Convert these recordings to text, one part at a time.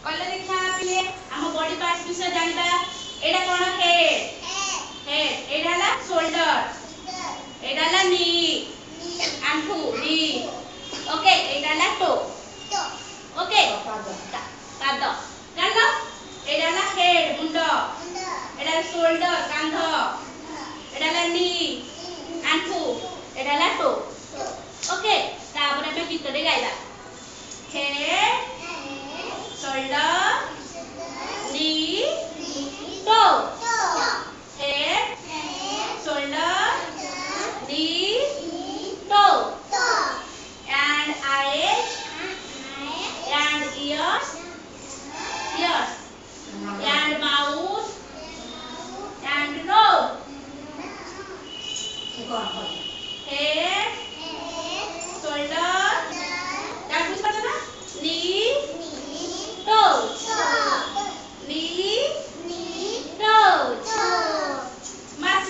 कले देखा पिले हम बॉडी पार्ट्स विषय जानिबा एडा कोन हेड एडा ला शोल्डर एडा ला नी आंखु नी ओके एडा ला टो ओके पाद जानलो एडा ला हेड मुंडो एडा ला शोल्डर कांध एडा ला नी आंखु एडा ला टो ओके तापर हम गीत दे गाइबा head shoulder knee toe head shoulder knee toe and eyes and ears and mouth and nose head shoulder that বুঝতে পারছো না knee toes knee toes march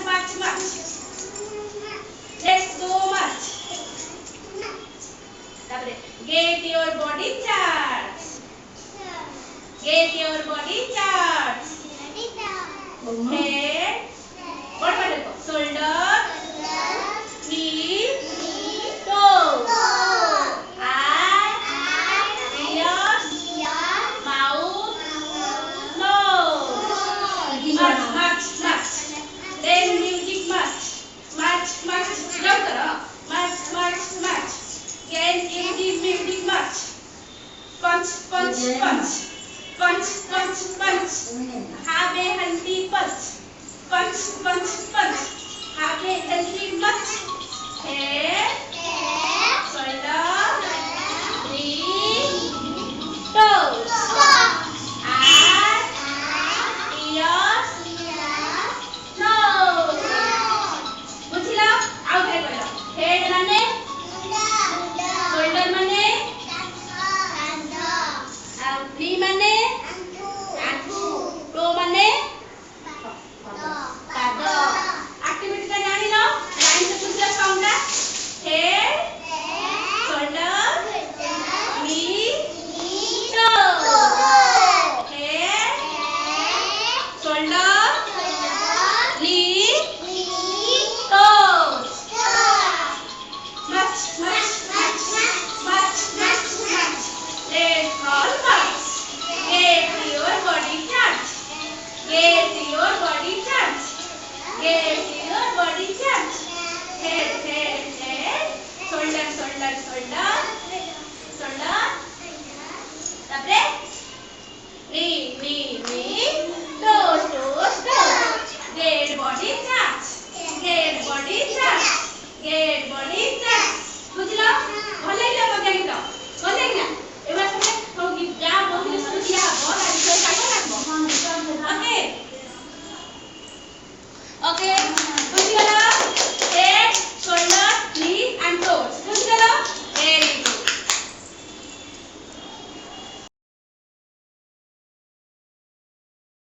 let's go march তারপরে get your body charts head what body shoulder knee toes march then music march jump karo march then music march punch have a healthy punch have a healthy punch head shoulder knee toes Get body charge.